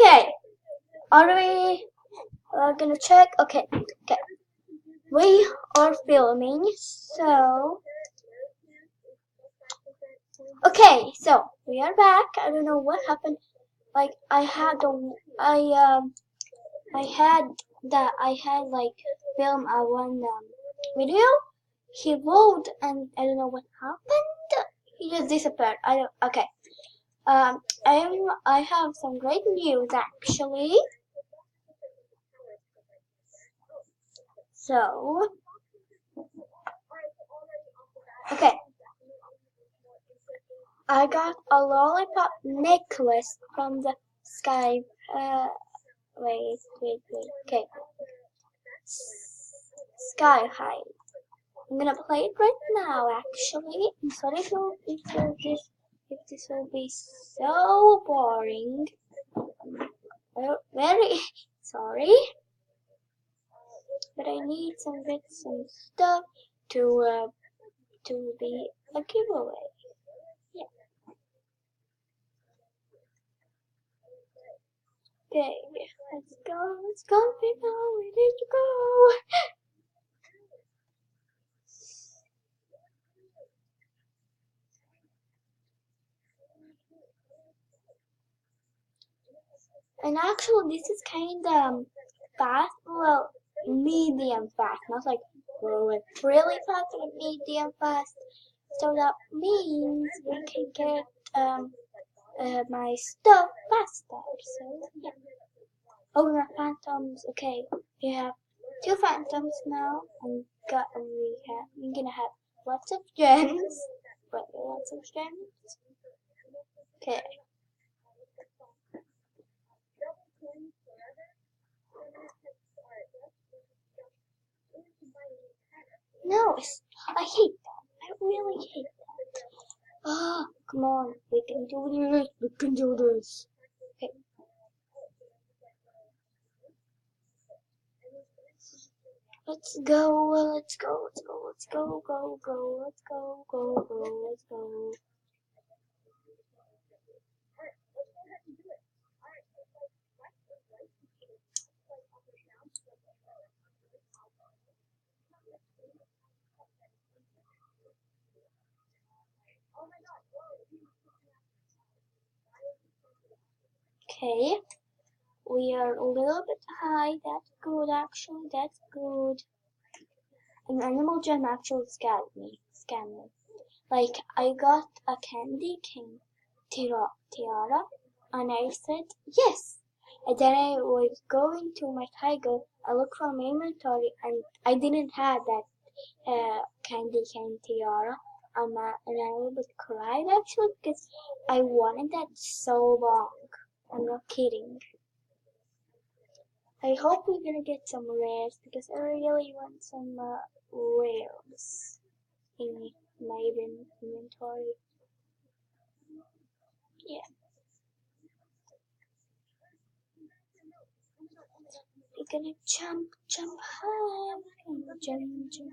Okay, are we gonna check? Okay, we are filming, so okay, so we are back. I don't know what happened. Like I had like film one video. He loaded and I don't know what happened. He just disappeared. Okay. I have some great news actually. So, okay. I got a lollipop necklace from the sky. Wait. Okay. Sky high. I'm gonna play it right now. Actually, I'm sorry if this will be so boring. Very sorry, but I need some bits and stuff to be a giveaway. Yeah. Okay, let's go, people. We need to go. And actually, this is kind of fast. Well, medium fast, not like really fast, but medium fast. So that means we can get my stuff faster. So yeah. Oh, my phantoms. Okay, we have 2 phantoms now, and we're gonna have lots of gems. Lots of gems. Okay. No, I hate that. I really hate that. Oh, come on. We can do this. We can do this. Okay. Let's go. Let's go. Okay. We are a little bit high. That's good, actually. That's good. An animal gem actually scanned me. Like, I got a candy cane tiara, and I said yes. And then I was going to my tiger. I looked for my inventory, and I didn't have that candy cane tiara. And I almost cried actually because I wanted that so long. I'm not kidding. I hope we're gonna get some rares because I really want some rares in my inventory. Yeah. We're gonna jump high. We're gonna jump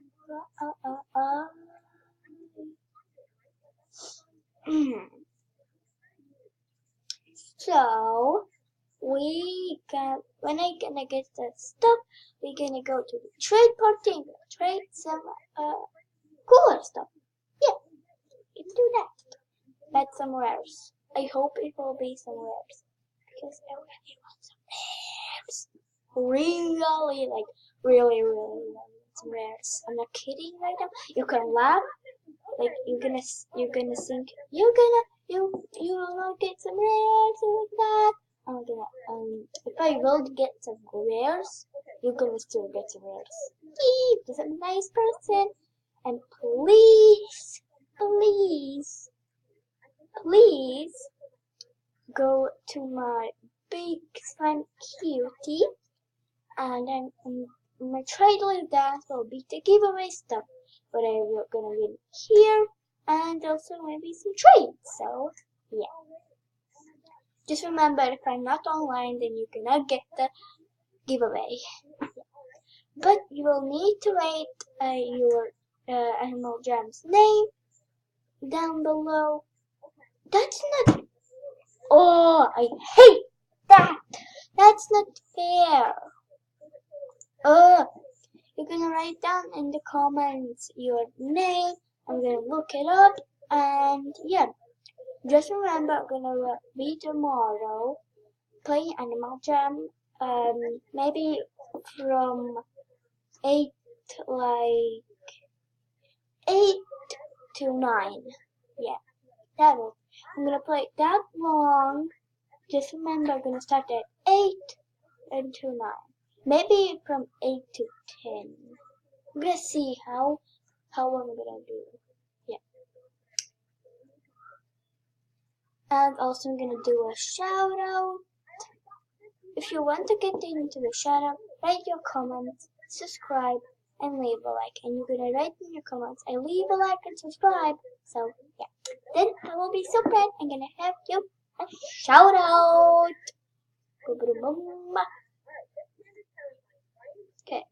So when I gonna get that stuff, we're gonna go to the trade party and trade some cooler stuff. Yeah, we can do that. But some rares. I hope it will be some rares because I really want some rares. Really, like really want some rares. I'm not kidding right now. You can laugh. Like you're gonna think you will get some rares like that. I'm gonna if I will get some rares, you're gonna still get some rares. Because I'm a nice person. And please go to my big slime cutie, and my trade with that will be the giveaway stuff. But I will gonna win here, and also maybe some trades. So yeah. Just remember, if I'm not online, then you cannot get the giveaway. But you will need to write your animal gem's name down below. That's not. Oh, I hate that. That's not fair. You're gonna write down in the comments your name. I'm gonna look it up, and yeah. Just remember, I'm gonna be tomorrow playing Animal Jam. Maybe from 8 like 8 to 9. Yeah, that is. I'm gonna play that long. Just remember, I'm gonna start at 8 until 9. Maybe from 8 to 10. I'm gonna see how I'm gonna do. Yeah. And also I'm gonna do a shout out. If you want to get into the shout out, write your comments, subscribe, and leave a like. And you're gonna write in your comments, I leave a like and subscribe. So yeah. Then I will be so proud. I'm gonna have you a shout out. Okay.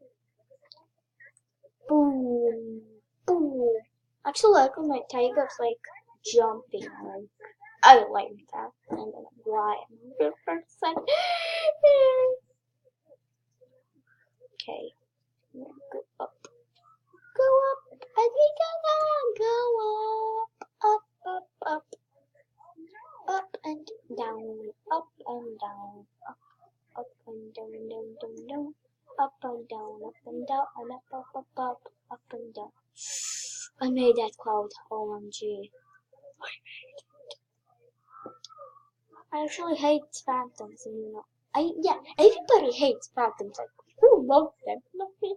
Boom. Boom. Actually, I like when my tiger's like jumping. Like, I like that. I don't know why I'm a good person. Okay. Go up. Go up. And we gonna go up. Up, up, up. Up and down. Up and down. Up and down, down, down, down. Up and down, and up and down. I made that cloud, OMG. I actually hate phantoms, you know. Everybody hates phantoms. Like, who loves them? Not me.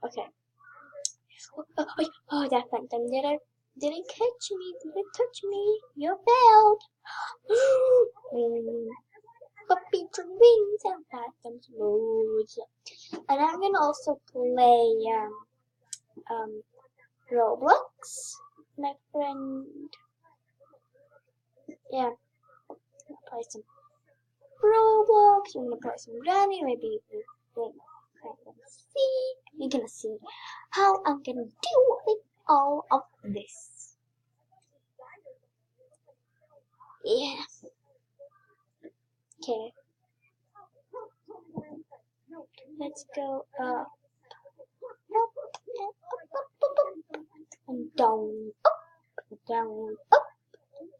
Okay. Oh, that phantom didn't catch me. Didn't touch me. You failed. Puppy dreams and phantoms moods. And I'm gonna also play Roblox. My friend. Yeah. I'm gonna play some Roblox. I'm gonna play some Granny. Maybe we're gonna see. You're gonna see how I'm gonna do with all of this. Yeah. Okay. Let's go up. And down, up, down, up,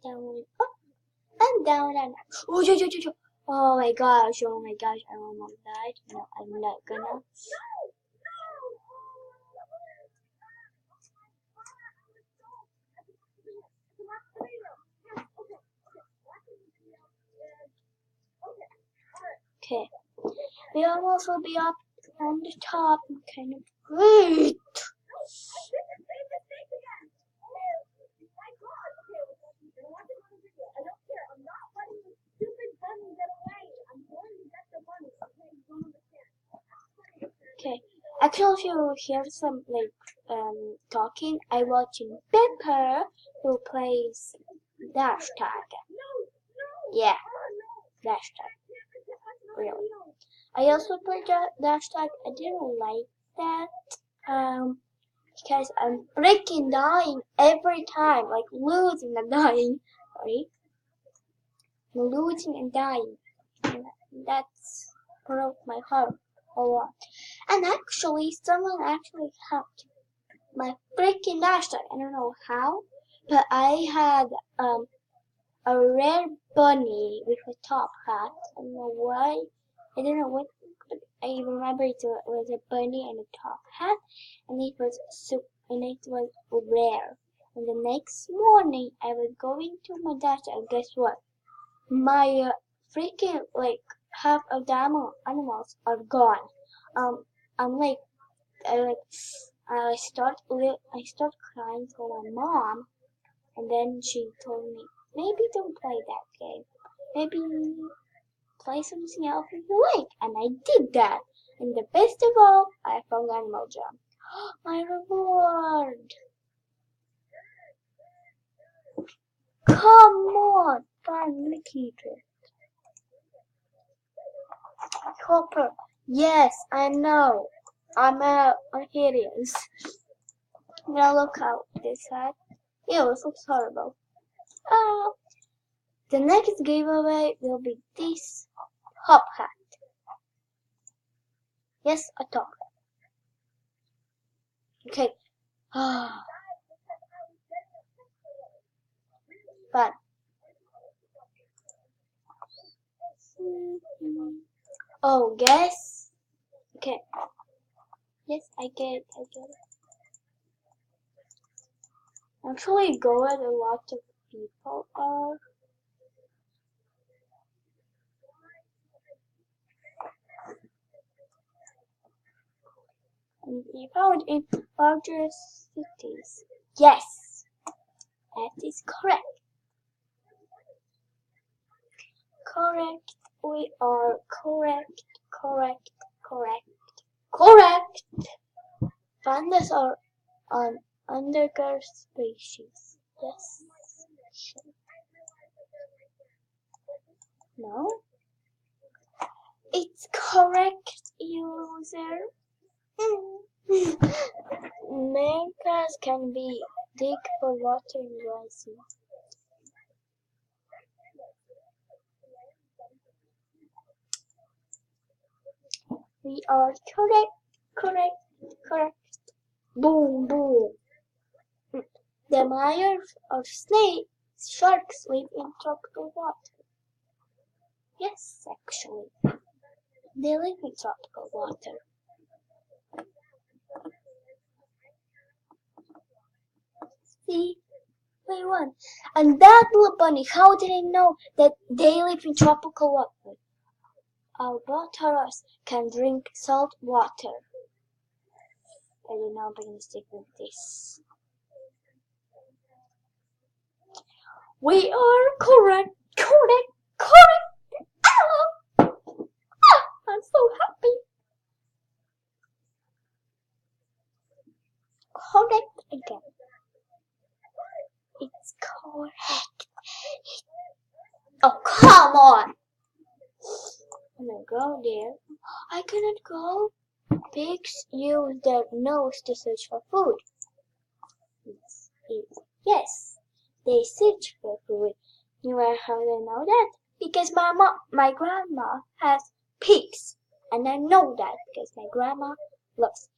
down, up, and down, and up. Oh my gosh, I almost died. No, I'm not gonna. Okay, we almost will be up on the top. Kind of great. Okay, actually, if you hear some like talking, I watching Pepper who plays Dash Tag. Yeah, Dash Tag. Really. I also played Dash Tag. I didn't like that because I'm freaking dying every time, like losing and dying. Sorry, I'm losing and dying. And that's broke my heart a lot. And actually, someone actually helped my freaking Dash Tag. I don't know how, but I had a rare bunny with a top hat. I don't know why. I don't know what, but I remember it was a bunny and a top hat, and it was rare. And the next morning, I was going to my dash, and guess what? My freaking like half of the animals are gone. I'm like, I start crying for my mom, and then she told me, maybe don't play that game. Maybe play something else if you like. And I did that. And the best of all, I found Animal Jam. My reward! Come on! Finally keep it. Copper. Yes, I know. I'm hideous. I'm gonna look out this side. Ew, this looks horrible. The next giveaway will be this Top hat. Yes, a top hat. Okay. Fun. Oh, guess. Okay. Yes, I get it. Actually, go where a lot of people are. And be found in larger cities. Yes, that is correct. Correct. We are correct. Correct. Pandas are an endangered species. Yes. No? It's correct, user. Mancas can be dig for water in dry sea. We are correct. Boom. The myers of snakes, sharks live in tropical water. Yes, actually. They live in tropical water. See? We won. And that little bunny, how did I know that they live in tropical water? Albatross can drink salt water. I don't know, I'm gonna stick with this. We are correct. I'm so happy. Correct again. It's correct. Oh, come on. I'm gonna go there. I cannot go. Pigs use their nose to search for food. Yes, they search for food. You know how they know that? Because my grandma has pigs. And I know that because my grandma loves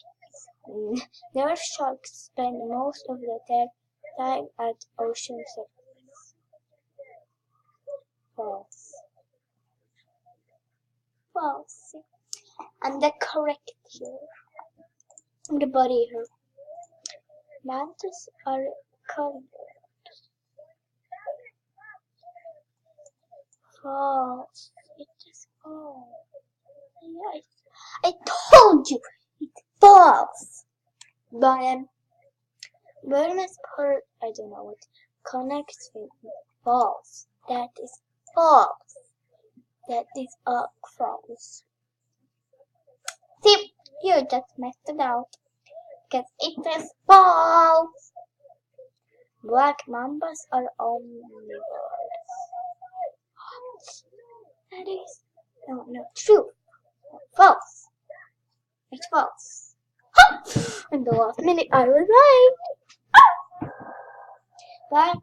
pigs. Their sharks spend most of their time at ocean surface. False. And the correct here. The body here. Mantis are carnivores. False. It is false. Yes. I told you it's false. But Burma's part, I don't know what connects with false. That is false. That is false. See, you just messed it out. Because it is false. Black mambas are omnivores. That is true. False. It's false. In the last minute, I was right. Black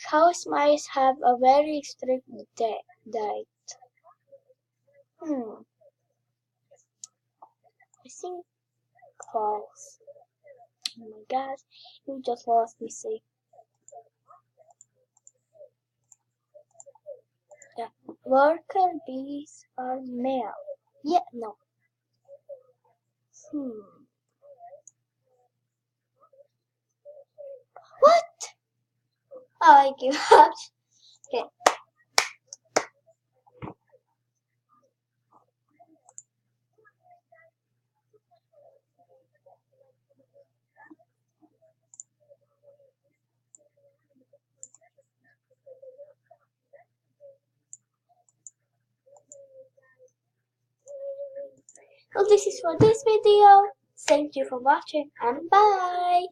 house mice have a very strict diet. I think false. Oh my god, you just lost me, see. Yeah. Worker bees are male. Yeah, no. What? Oh, I give up. Okay. Well, this is for this video. Thank you for watching and bye.